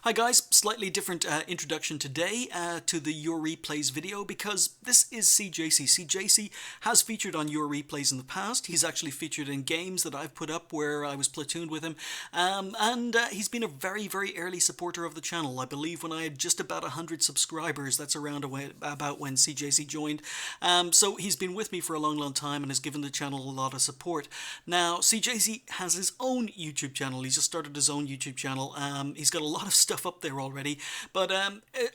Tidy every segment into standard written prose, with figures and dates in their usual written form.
Hi guys, slightly different introduction today to the Your Replays video because this is cjacey. cjacey has featured on Your Replays in the past. He's actually featured in games that I've put up where I was platooned with him, and he's been a very early supporter of the channel. I believe when I had just about 100 subscribers, that's around about when cjacey joined. So he's been with me for a long time and has given the channel a lot of support. Now cjacey has his own YouTube channel. He's just started his own YouTube channel. He's got a lot of stuff up there already, but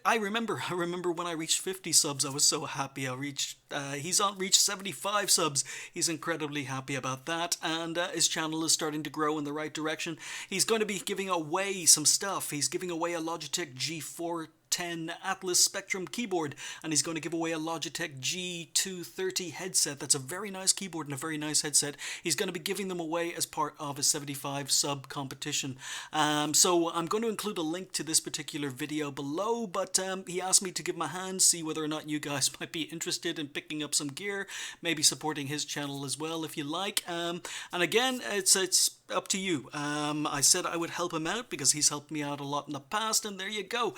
I remember when I reached 50 subs, I was so happy. He's reached 75 subs. He's incredibly happy about that, and his channel is starting to grow in the right direction. He's going to be giving away some stuff. He's giving away a Logitech G410 Atlas Spectrum keyboard, and he's going to give away a Logitech G230 headset. That's a very nice keyboard and a very nice headset. He's going to be giving them away as part of his 75 sub competition. So I'm going to include a link to this particular video below, but he asked me to give him a hand, see whether or not you guys might be interested in picking up some gear, maybe supporting his channel as well if you like. And again, it's up to you. I said I would help him out because he's helped me out a lot in the past, and there you go.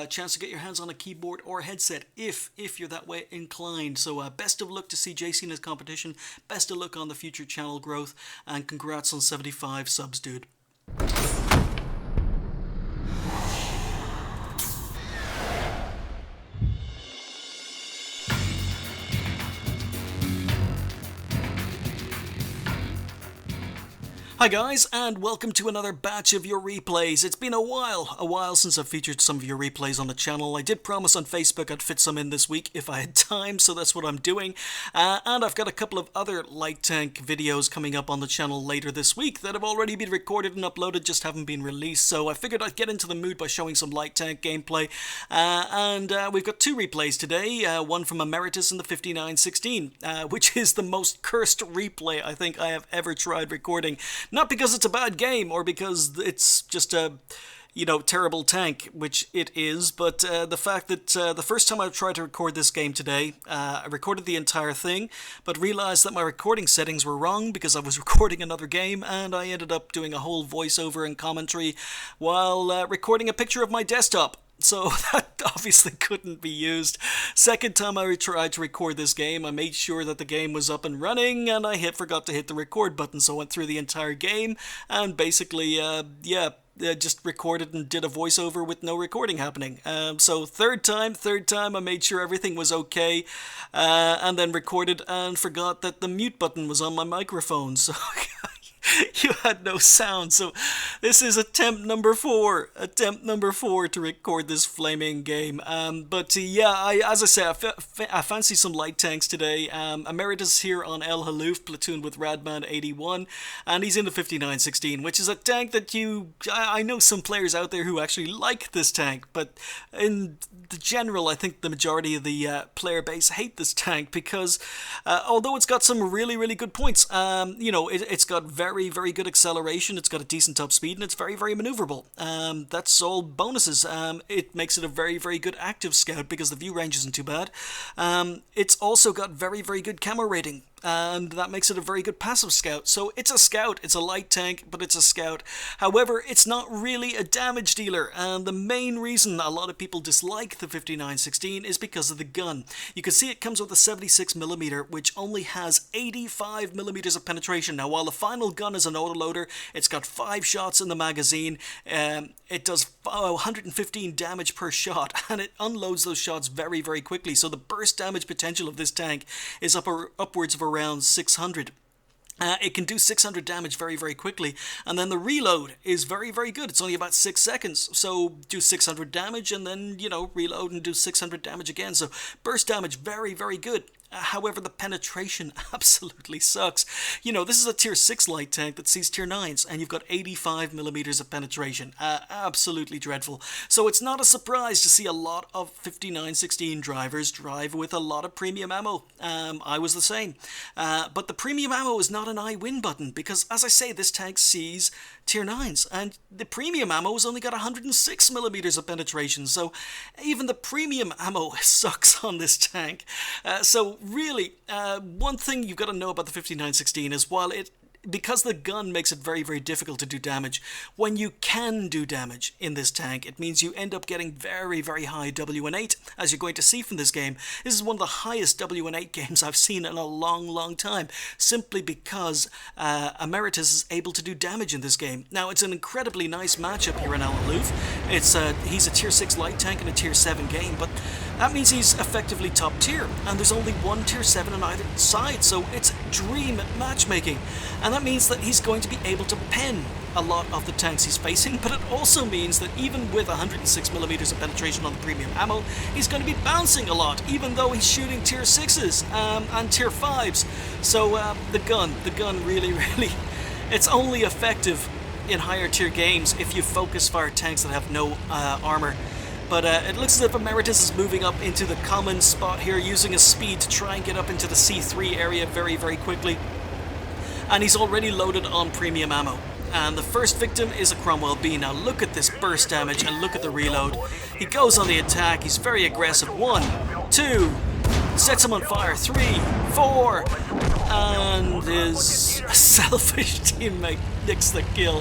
Chance to get your hands on a keyboard or headset if you're that way inclined. So best of luck to cjacey in his competition, best of luck on the future channel growth, and congrats on 75 subs, dude. Hi guys, and welcome to another batch of Your Replays. It's been a while since I've featured some of your replays on the channel. I did promise on Facebook I'd fit some in this week if I had time, so that's what I'm doing. And I've got a couple of other light tank videos coming up on the channel later this week that have already been recorded and uploaded, just haven't been released. So I figured I'd get into the mood by showing some light tank gameplay. And we've got two replays today, one from Ameritus and the 5916, which is the most cursed replay I think I have ever tried recording. Not because it's a bad game or because it's just a, terrible tank, which it is, but the fact that the first time I tried to record this game today, I recorded the entire thing, but realized that my recording settings were wrong because I was recording another game, and I ended up doing a whole voiceover and commentary while recording a picture of my desktop. So that obviously couldn't be used. Second time I tried to record this game, I made sure that the game was up and running, and I forgot to hit the record button, so I went through the entire game, and basically, just recorded and did a voiceover with no recording happening. So third time, I made sure everything was okay, and then recorded and forgot that the mute button was on my microphone, so... You had no sound, so this is attempt number 4 to record this flaming game. But as I say, I fancy some light tanks today. Ameritus here on LTTB, platooned with Radman81, and he's in the 5916, which is a tank that I know some players out there who actually like this tank, but in the general, I think the majority of the player base hate this tank because although it's got some really good points, it's got very good acceleration, it's got a decent top speed, and it's very maneuverable. That's all bonuses. It makes it a very good active scout because the view range isn't too bad. It's also got very good camo rating, and that makes it a very good passive scout. So it's a scout, it's a light tank, but it's a scout. However, it's not really a damage dealer, and the main reason a lot of people dislike the 5916 is because of the gun. You can see it comes with a 76mm, which only has 85mm of penetration. Now, while the final gun is an autoloader, it's got 5 shots in the magazine. It does 115 damage per shot, and it unloads those shots very quickly. So the burst damage potential of this tank is upwards of around 600. It can do 600 damage very quickly, and then the reload is very good. It's only about 6 seconds, so do 600 damage and then, reload and do 600 damage again. So burst damage very good. However, the penetration absolutely sucks. This is a tier 6 light tank that sees tier 9s, and you've got 85mm of penetration. Absolutely dreadful. So it's not a surprise to see a lot of 5916 drivers drive with a lot of premium ammo. I was the same. But the premium ammo is not an I win button, because as I say, this tank sees tier 9s, and the premium ammo has only got 106mm of penetration, so even the premium ammo sucks on this tank. So really, one thing you've got to know about the 5916 is while it because the gun makes it very, very difficult to do damage. When you can do damage in this tank, it means you end up getting very, very high WN8, as you're going to see from this game. This is one of the highest WN8 games I've seen in a long, long time, simply because Ameritus is able to do damage in this game. Now, it's an incredibly nice matchup here in LTTB. He's a tier 6 light tank in a tier 7 game, but that means he's effectively top tier, and there's only one tier 7 on either side, so it's dream matchmaking. And that means that he's going to be able to pen a lot of the tanks he's facing, but it also means that even with 106mm of penetration on the premium ammo, he's going to be bouncing a lot, even though he's shooting tier 6s and tier 5s. So the gun really, it's only effective in higher tier games if you focus fire tanks that have no armor. But it looks as if Ameritus is moving up into the common spot here, using his speed to try and get up into the C3 area very, very quickly. And he's already loaded on premium ammo. And the first victim is a Cromwell B. Now look at this burst damage and look at the reload. He goes on the attack, he's very aggressive. 1, 2, sets him on fire. 3, 4, and his selfish teammate nicks the kill.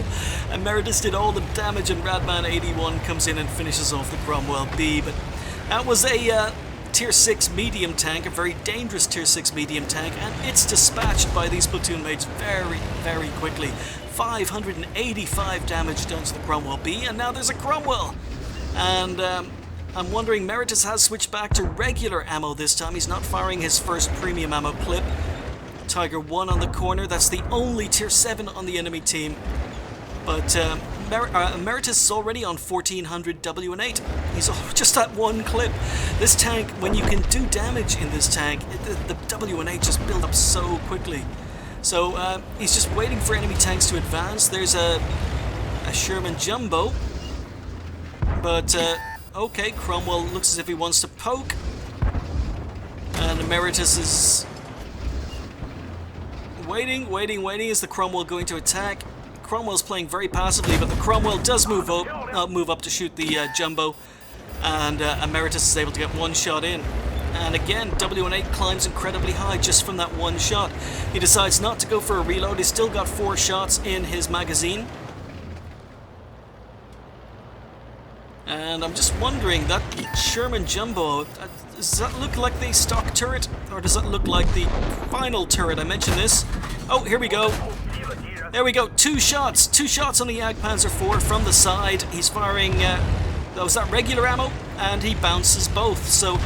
Ameritus did all the damage and Radman81 comes in and finishes off the Cromwell B. But that was a tier 6 medium tank, a very dangerous tier 6 medium tank, and it's dispatched by these platoon mates very, very quickly. 585 damage done to the Cromwell B, and now there's a Cromwell. And I'm wondering, Ameritus has switched back to regular ammo this time. He's not firing his first premium ammo clip. Tiger 1 on the corner, that's the only tier 7 on the enemy team. But Ameritus is already on 1400 WN8. He's just at one clip. This tank, when you can do damage in this tank, the WN8 just build up so quickly. So he's just waiting for enemy tanks to advance. There's a Sherman Jumbo. But, okay, Cromwell looks as if he wants to poke. And Ameritus is waiting. Is the Cromwell going to attack? Cromwell's playing very passively, but the Cromwell does move up to shoot the Jumbo. And Ameritus is able to get one shot in. And again, WN8 climbs incredibly high just from that one shot. He decides not to go for a reload. He's still got 4 shots in his magazine. And I'm just wondering, that Sherman Jumbo, does that look like the stock turret? Or does that look like the final turret? I mentioned this. Oh, here we go. There we go, 2 shots. 2 shots on the Jagdpanzer IV from the side. He's firing, was that regular ammo? And he bounces both. So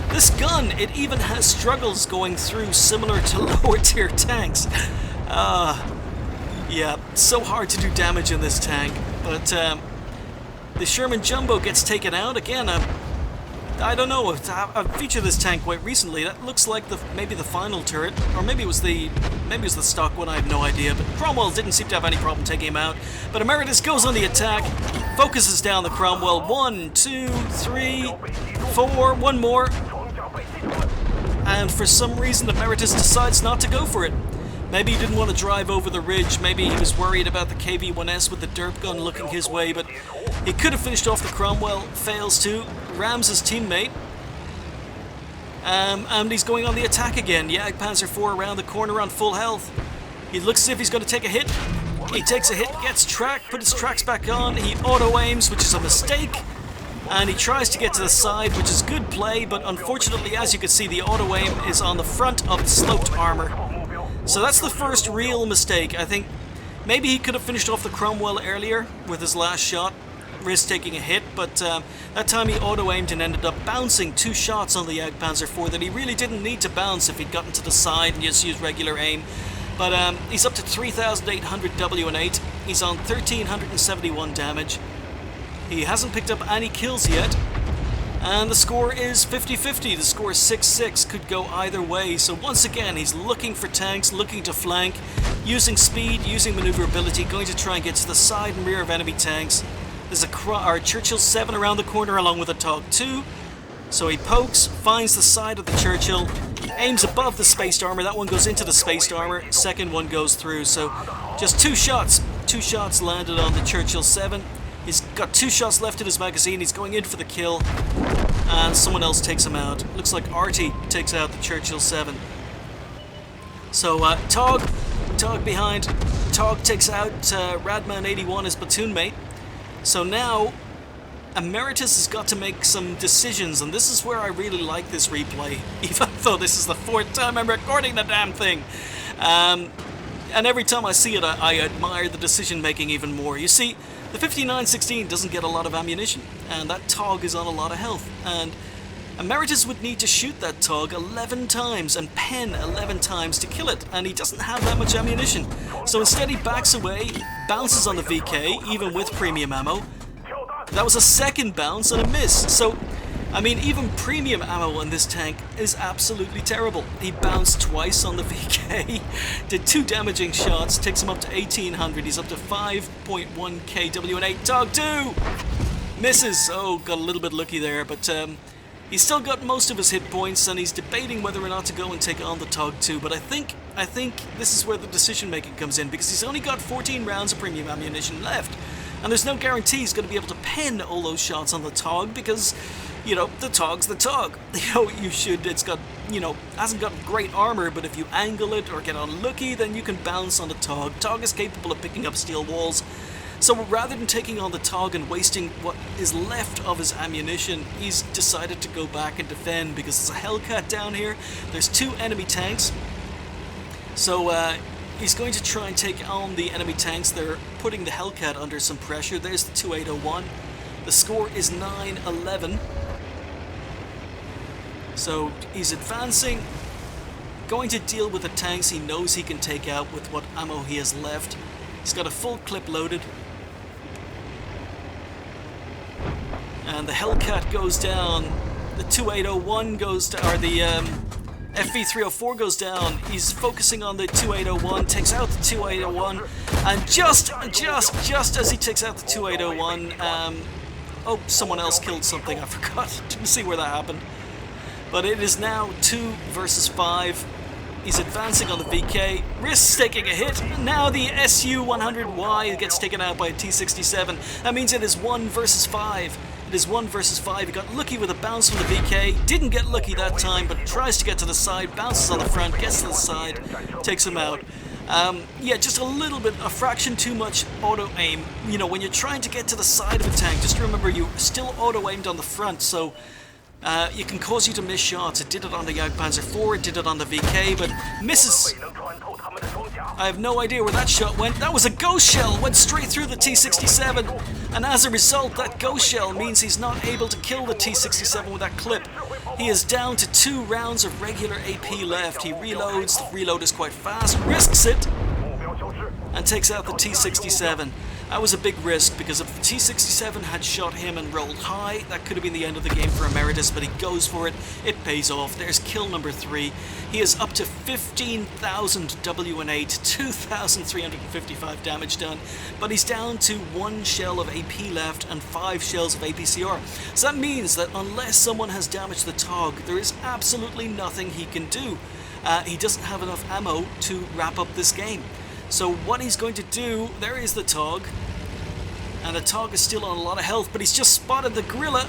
this gun, it even has struggles going through similar to lower tier tanks. Yeah, so hard to do damage in this tank. But the Sherman Jumbo gets taken out. Again, I don't know, I've featured this tank quite recently. That looks like maybe the final turret, or maybe it was the stock one, I have no idea. But Cromwell didn't seem to have any problem taking him out. But Ameritus goes on the attack, focuses down the Cromwell. 1, 2, 3, 4, one more. And for some reason, Ameritus decides not to go for it. Maybe he didn't want to drive over the ridge, maybe he was worried about the KV-1S with the derp gun looking his way, but he could have finished off the Cromwell, fails to, rams his teammate, and he's going on the attack again. Jagdpanzer IV around the corner on full health. He looks as if he's going to take a hit. He takes a hit, gets tracked, puts his tracks back on, he auto-aims, which is a mistake, and he tries to get to the side, which is good play, but unfortunately, as you can see, the auto-aim is on the front of the sloped armor. So that's the first real mistake. I think maybe he could have finished off the Cromwell earlier with his last shot, risk taking a hit, but that time he auto-aimed and ended up bouncing 2 shots on the Jagdpanzer IV that he really didn't need to bounce if he'd gotten to the side and just used regular aim. But he's up to 3,800 WN8. He's on 1,371 damage. He hasn't picked up any kills yet. And the score is 50-50. The score is 6-6. Could go either way. So once again, he's looking for tanks, looking to flank, using speed, using maneuverability, going to try and get to the side and rear of enemy tanks. There's a Churchill 7 around the corner along with a Tog 2. So he pokes, finds the side of the Churchill, aims above the spaced armor. That one goes into the spaced armor. Second one goes through. So just 2 shots. 2 shots landed on the Churchill 7. He's got 2 shots left in his magazine. He's going in for the kill. And someone else takes him out. Looks like Artie takes out the Churchill 7. So Tog Tog behind. Tog takes out Radman81, his platoon mate. So now Ameritus has got to make some decisions, and this is where I really like this replay, even though this is the 4th time I'm recording the damn thing. And every time I see it, I admire the decision making even more. You see, the 5916 doesn't get a lot of ammunition, and that Tog is on a lot of health, and Ameritus would need to shoot that Tog 11 times and pen 11 times to kill it, and he doesn't have that much ammunition. So instead he backs away, bounces on the VK, even with premium ammo. That was a second bounce and a miss. So, I mean, even premium ammo on this tank is absolutely terrible. He bounced twice on the VK, did 2 damaging shots, takes him up to 1800. He's up to 5.1k WN8. Tog 2! Misses. Oh, got a little bit lucky there, but he's still got most of his hit points, and he's debating whether or not to go and take on the Tog 2. But I think this is where the decision making comes in, because he's only got 14 rounds of premium ammunition left. And there's no guarantee he's going to be able to pen all those shots on the Tog, because, you know, the Tog's the Tog. You know, it's got, you know, hasn't got great armor, but if you angle it or get unlucky, then you can bounce on the Tog. Tog is capable of picking up steel walls. So rather than taking on the Tog and wasting what is left of his ammunition, he's decided to go back and defend, because there's a Hellcat down here. There's 2 enemy tanks. So, he's going to try and take on the enemy tanks. They're putting the Hellcat under some pressure. There's the 2801. The score is 9-11. So he's advancing, going to deal with the tanks he knows he can take out with what ammo he has left. He's got a full clip loaded. And the Hellcat goes down. The 2801 goes down, or the FV304 goes down. He's focusing on the 2801, takes out the 2801, and just as he takes out the 2801, oh, someone else killed something, I forgot. Didn't see where that happened. But it is now 2 versus 5. He's advancing on the VK, risks taking a hit. Now the SU-100Y gets taken out by a T-67. That means it is 1 versus 5. It is 1 versus 5. He got lucky with a bounce from the VK. Didn't get lucky that time, but tries to get to the side. Bounces on the front, gets to the side, takes him out. Yeah, just a little bit, a fraction too much auto-aim. You know, when you're trying to get to the side of a tank, just remember you're still auto-aimed on the front, so it can cause you to miss shots. It did it on the Jagdpanzer IV, it did it on the VK, but misses. I have no idea where that shot went. That was a ghost shell, went straight through the T-67, and as a result, that ghost shell means he's not able to kill the T-67 with that clip. He is down to 2 rounds of regular AP left. He reloads, the reload is quite fast, risks it, and takes out the T-67. That was a big risk, because if the T-67 had shot him and rolled high, that could have been the end of the game for Ameritus, but he goes for it. It pays off. There's kill number 3. He is up to 15,000 WN8, 2,355 damage done, but he's down to 1 shell of AP left and 5 shells of APCR. So that means that unless someone has damaged the Tog, there is absolutely nothing he can do. He doesn't have enough ammo to wrap up this game. So what he's going to do, there is the Tog, and the Tog is still on a lot of health, but he's just spotted the gorilla,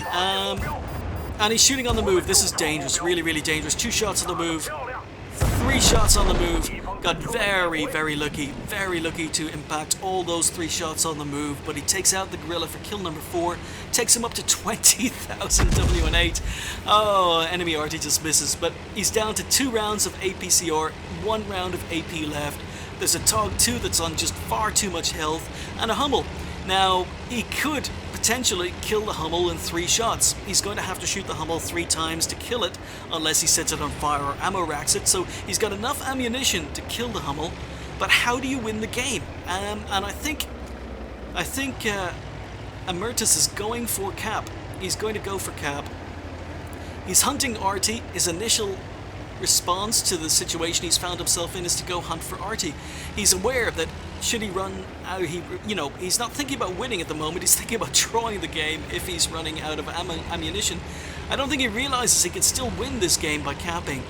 and he's shooting on the move. This is dangerous, really, really dangerous. 2 shots on the move, 3 shots on the move. Got very, very lucky to impact all those 3 shots on the move, but he takes out the gorilla for kill number 4, takes him up to 20,000 WN8. Oh, enemy RT just misses, but he's down to 2 rounds of APCR, 1 round of AP left. There's a Tog 2 that's on just far too much health, and a Hummel. Now, he could potentially kill the Hummel in 3 shots. He's going to have to shoot the Hummel 3 times to kill it, unless he sets it on fire or ammo racks it, so he's got enough ammunition to kill the Hummel, but how do you win the game? And I think Ameritus is going for Cap. He's going to go for Cap. He's hunting RT. His initial response to the situation he's found himself in is to go hunt for RT. He's aware that should he run out, he's not thinking about winning at the moment, he's thinking about drawing the game if he's running out of ammunition. I don't think he realizes he can still win this game by capping.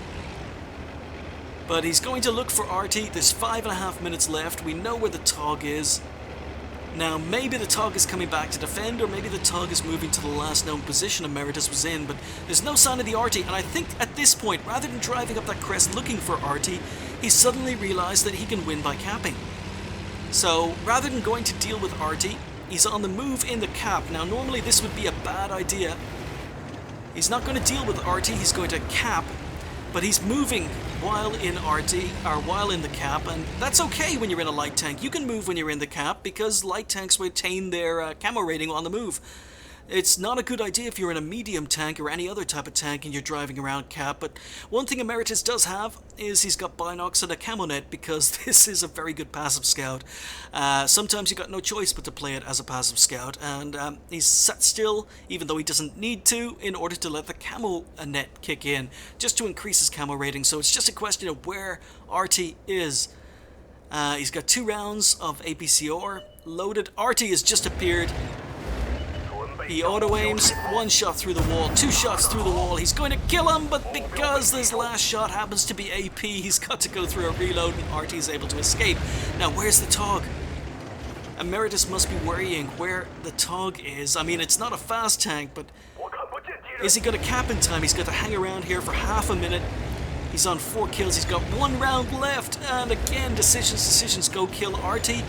But he's going to look for RT. There's 5.5 minutes left. We know where the Tog is. Now, maybe the Tug is coming back to defend, or maybe the Tug is moving to the last known position Ameritus was in, but there's no sign of the Artie, and I think at this point, rather than driving up that crest looking for Artie, he suddenly realised that he can win by capping. So, rather than going to deal with Artie, he's on the move in the cap. Now, normally this would be a bad idea. He's not going to deal with Artie, he's going to cap, but he's moving while in Artie, or while in the cap, and that's okay when you're in a light tank. You can move when you're in the cap, because light tanks retain their camo rating on the move. It's not a good idea if you're in a medium tank or any other type of tank and you're driving around cap, but one thing Ameritus does have is he's got binocs and a camo net, because this is a very good passive scout. Sometimes you got no choice but to play it as a passive scout, and he's sat still, even though he doesn't need to, in order to let the camo net kick in, just to increase his camo rating. So it's just a question of where Artie is. He's got 2 rounds of APCR loaded. Artie has just appeared. He auto-aims, 1 shot through the wall, 2 shots through the wall. He's going to kill him, but because this last shot happens to be AP, he's got to go through a reload, and Artie is able to escape. Now, where's the Tog? Ameritus must be worrying where the Tog is. I mean, it's not a fast tank, but is he going to cap in time? He's got to hang around here for half a minute. He's on 4 kills. He's got 1 round left, and again, decisions. Go kill Artie,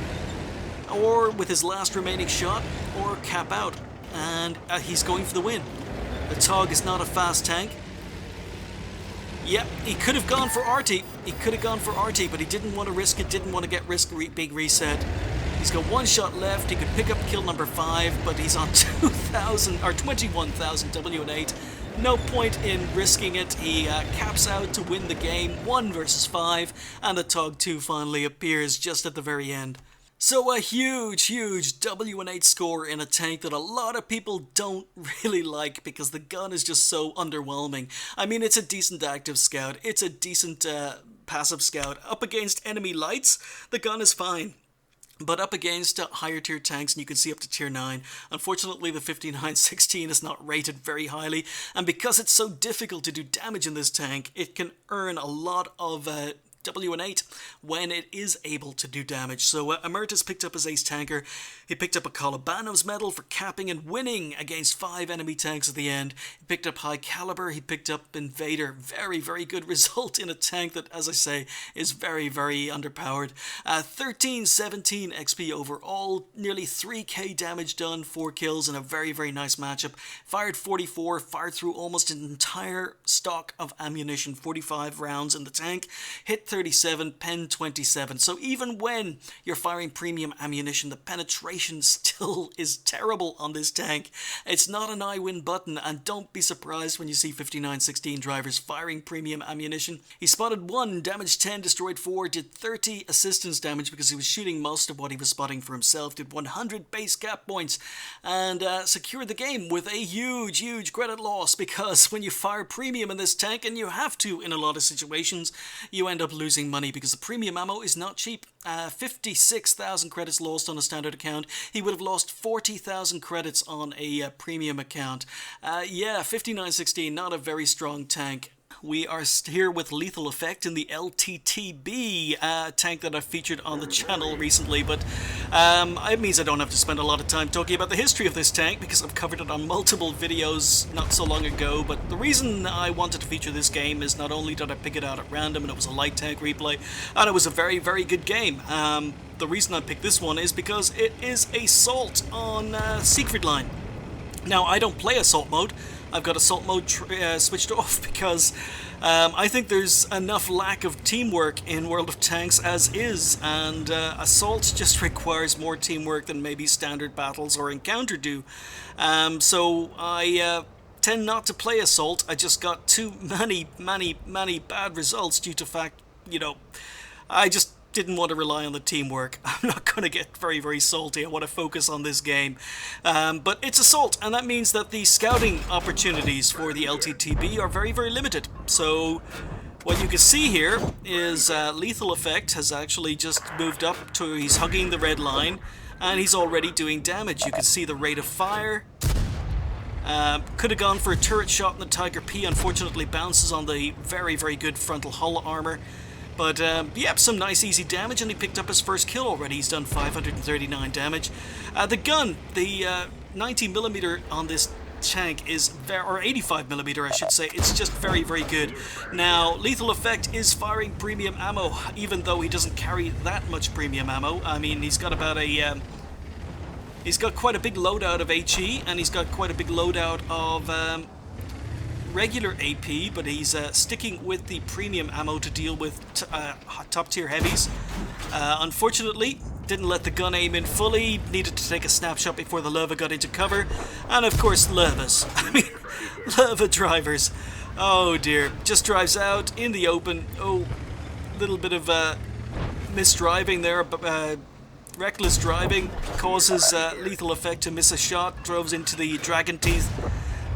or with his last remaining shot, or cap out. And he's going for the win. The Tog is not a fast tank. Yep, he could have gone for Artie. But he didn't want to risk it, didn't want to get big reset. He's got 1 shot left. He could pick up kill number 5, but he's on 2,000 or 21,000 W&8. No point in risking it. He caps out to win the game, 1 versus 5, and the Tog 2 finally appears just at the very end. So a huge W&8 score in a tank that a lot of people don't really like, because the gun is just so underwhelming. I mean, it's a decent active scout, it's a decent passive scout. Up against enemy lights, the gun is fine. But up against higher tier tanks, and you can see up to tier 9, unfortunately the 5916 is not rated very highly, and because it's so difficult to do damage in this tank, it can earn a lot of W&8 when it is able to do damage. So Ameritus picked up his ace tanker. He picked up a Colobanos medal for capping and winning against 5 enemy tanks at the end. He picked up high caliber. He picked up Invader. Very good result in a tank that, as I say, is very underpowered. 1317 XP overall, nearly 3k damage done, 4 kills in a very nice matchup. Fired 44, fired through almost an entire stock of ammunition, 45 rounds in the tank. Hit 37, pen 27. So even when you're firing premium ammunition, the penetration still is terrible on this tank. It's not an I win button, and don't be surprised when you see 5916 drivers firing premium ammunition. He spotted 1, damaged 10, destroyed 4, did 30 assistance damage because he was shooting most of what he was spotting for himself, did 100 base cap points, and secured the game with a huge credit loss, because when you fire premium in this tank, and you have to in a lot of situations, you end up losing money because the premium ammo is not cheap. 56,000 credits lost on a standard account. He would have lost 40,000 credits on a premium account. Yeah, 5916, not a very strong tank. We are here with LethalEffect in the LTTB tank that I've featured on the channel recently, but it means I don't have to spend a lot of time talking about the history of this tank, because I've covered it on multiple videos not so long ago. But the reason I wanted to feature this game is not only did I pick it out at random and it was a light tank replay, and it was a very good game. The reason I picked this one is because it is Assault on Siegfried Line. Now, I don't play Assault mode. I've got Assault mode switched off because I think there's enough lack of teamwork in World of Tanks as is, and Assault just requires more teamwork than maybe standard battles or Encounter do. So I tend not to play Assault. I just got too many bad results due to fact, I just didn't want to rely on the teamwork. I'm not going to get very salty. I want to focus on this game. But it's Assault, and that means that the scouting opportunities for the LTTB are very limited. So what you can see here is LethalEffect has actually just moved up to, he's hugging the red line, and he's already doing damage. You can see the rate of fire. Could have gone for a turret shot in the Tiger P, unfortunately bounces on the very good frontal hull armor. But, yep, some nice easy damage, and he picked up his first kill already. He's done 539 damage. The gun, the 90mm on this tank is or 85mm I should say, it's just very, very good. Now, LethalEffect is firing premium ammo, even though he doesn't carry that much premium ammo. I mean, he's got about a... he's got quite a big loadout of HE, and he's got quite a big loadout of... regular AP, but he's sticking with the premium ammo to deal with top tier heavies. Unfortunately, didn't let the gun aim in fully, needed to take a snapshot before the lava got into cover, and of course lavas. I mean, lava drivers. Oh dear, just drives out in the open. Oh, little bit of misdriving there, reckless driving causes LethalEffect to miss a shot, drove into the dragon teeth.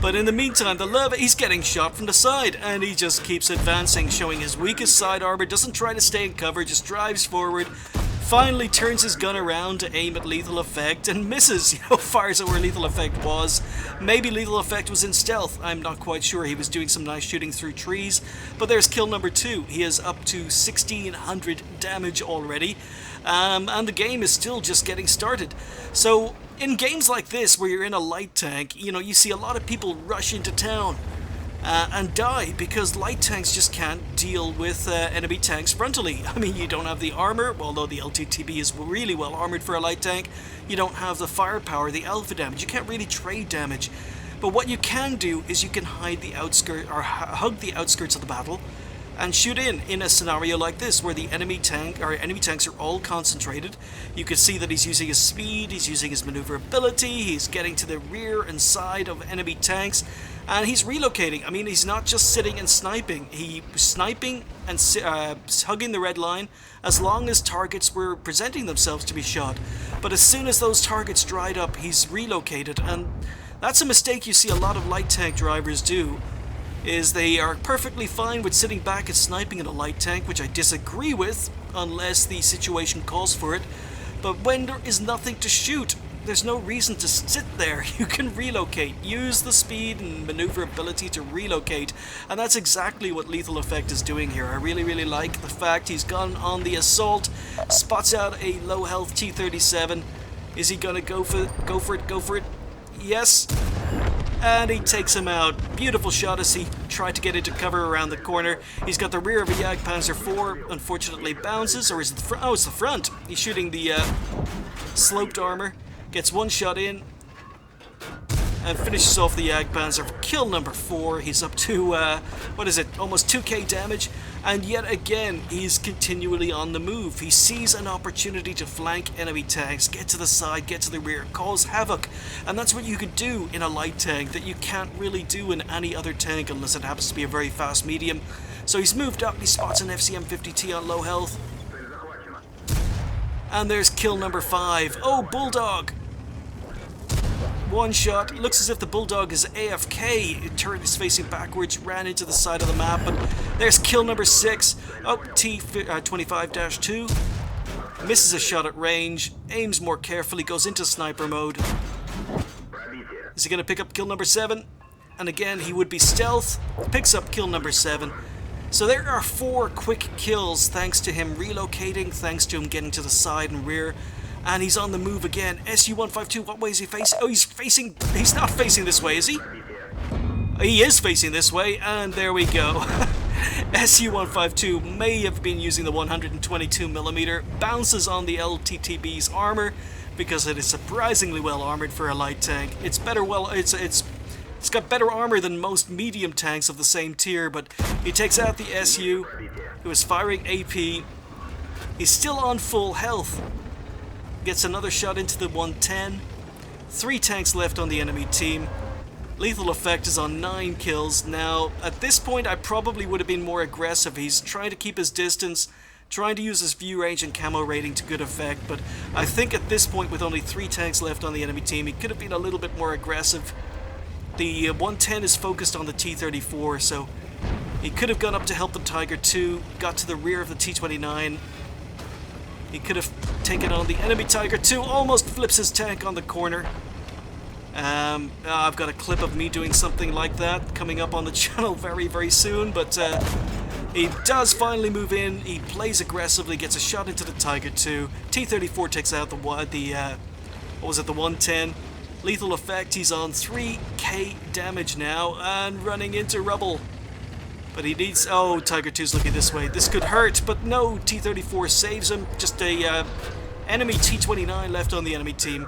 But in the meantime, the lava, he's getting shot from the side, and he just keeps advancing, showing his weakest side armor, doesn't try to stay in cover, just drives forward, finally turns his gun around to aim at LethalEffect, and misses, fires at where LethalEffect was. Maybe LethalEffect was in stealth, I'm not quite sure. He was doing some nice shooting through trees, but there's kill number 2. He is up to 1600 damage already, and the game is still just getting started. So, in games like this, where you're in a light tank, you see a lot of people rush into town and die because light tanks just can't deal with enemy tanks frontally. I mean, you don't have the armor, although the LTTB is really well armored for a light tank. You don't have the firepower, the alpha damage. You can't really trade damage. But what you can do is you can hide the outskirts, or hug the outskirts of the battle, and shoot in a scenario like this where the enemy tanks are all concentrated. You can see that he's using his speed, he's using his maneuverability, he's getting to the rear and side of enemy tanks, and he's relocating. I mean, he's not just sitting and sniping. He was sniping and hugging the red line as long as targets were presenting themselves to be shot. But as soon as those targets dried up, he's relocated, and that's a mistake you see a lot of light tank drivers do. Is they are perfectly fine with sitting back and sniping in a light tank, which I disagree with, unless the situation calls for it. But when there is nothing to shoot, there's no reason to sit there. You can relocate. Use the speed and maneuverability to relocate. And that's exactly what LethalEffect is doing here. I really, really like the fact he's gone on the assault, spots out a low health T-37. Is he gonna go for it? Yes. And he takes him out. Beautiful shot as he tried to get into cover around the corner. He's got the rear of a Jagdpanzer IV, unfortunately bounces, or is it the front? Oh, it's the front. He's shooting the sloped armor. Gets one shot in, and finishes off the Jagdpanzer for kill number 4. He's up to, almost 2k damage, and yet again, he's continually on the move. He sees an opportunity to flank enemy tanks, get to the side, get to the rear, cause havoc, and that's what you could do in a light tank that you can't really do in any other tank unless it happens to be a very fast medium. So he's moved up, he spots an FCM-50T on low health, and there's kill number 5. Oh, Bulldog! One shot. It looks as if the Bulldog is AFK. The turret is facing backwards, ran into the side of the map, but there's kill number 6. Oh, T-25-2. Misses a shot at range, aims more carefully, goes into sniper mode. Is he going to pick up kill number 7? And again, he would be stealth. Picks up kill number 7. So there are 4 quick kills thanks to him relocating, thanks to him getting to the side and rear. And he's on the move again. SU-152, what way is he facing? Oh, he's not facing this way, is he? He is facing this way, and there we go. SU-152 may have been using the 122mm, bounces on the LTTB's armor, because it is surprisingly well armored for a light tank. It's got better armor than most medium tanks of the same tier, but he takes out the SU, who is firing AP. He's still on full health. Gets another shot into the 110. 3 tanks left on the enemy team. LethalEffect is on 9 kills. Now, at this point, I probably would have been more aggressive. He's trying to keep his distance, trying to use his view range and camo rating to good effect, but I think at this point, with only 3 tanks left on the enemy team, he could have been a little bit more aggressive. The 110 is focused on the T-34, so he could have gone up to help the Tiger II, got to the rear of the T-29. He could have taken on the enemy Tiger II, almost flips his tank on the corner. I've got a clip of me doing something like that coming up on the channel very, very soon, but He does finally move in. He plays aggressively, gets a shot into the Tiger 2. T-34 takes out the what was it, the 110. Lethal Effect, he's on 3k damage now and running into rubble. But he needs... Oh, Tiger 2's looking this way. This could hurt, but no, T-34 saves him. Just a enemy T-29 left on the enemy team.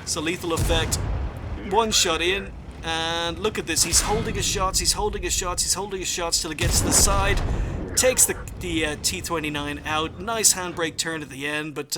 So Lethal Effect, one shot in. And look at this, he's holding his shots, he's holding his shots, he's holding his shots till he gets to the side. Takes the T-29 out. Nice handbrake turn at the end, but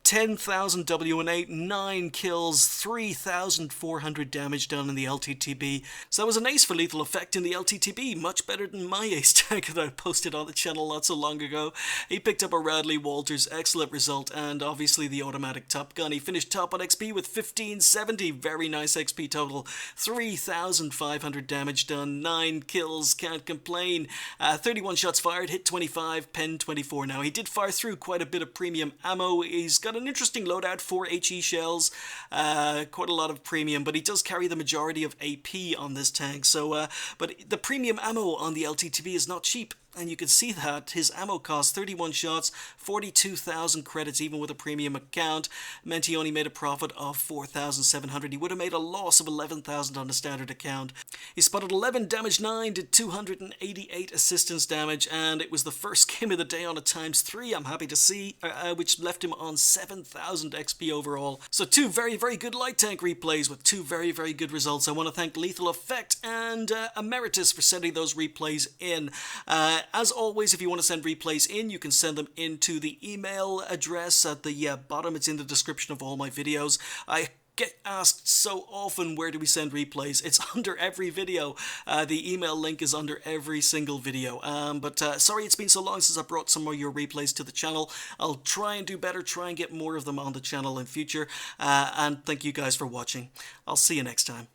10,000 W&8, 9 kills, 3,400 damage done in the LTTB. So that was an ace for Lethal Effect in the LTTB, much better than my ace tag that I posted on the channel not so long ago. He picked up a Radley Walters, excellent result, and obviously the automatic Top Gun. He finished top on XP with 1570, very nice XP total, 3,500 damage done, 9 kills, can't complain. 31 shots fired, hit 25, pen 24. Now he did fire through quite a bit of premium ammo. He's got an interesting loadout, 4 HE shells, quite a lot of premium, but he does carry the majority of AP on this tank. So, but the premium ammo on the LTTB is not cheap. And you can see that his ammo cost 31 shots, 42,000 credits, even with a premium account, meant he only made a profit of 4,700. He would have made a loss of 11,000 on a standard account. He spotted 11, damage 9, did 288 assistance damage, and it was the first game of the day on a ×3, I'm happy to see, which left him on 7,000 XP overall. So 2 very, very good light tank replays with 2 very, very good results. I want to thank Lethal Effect and Ameritus for sending those replays in. As always, if you want to send replays in, you can send them into the email address at the bottom. It's in the description of all my videos. I get asked so often, where do we send replays? It's under every video. The email link is under every single video. But sorry it's been so long since I brought some of your replays to the channel. I'll try and do better, try and get more of them on the channel in future. And thank you guys for watching. I'll see you next time.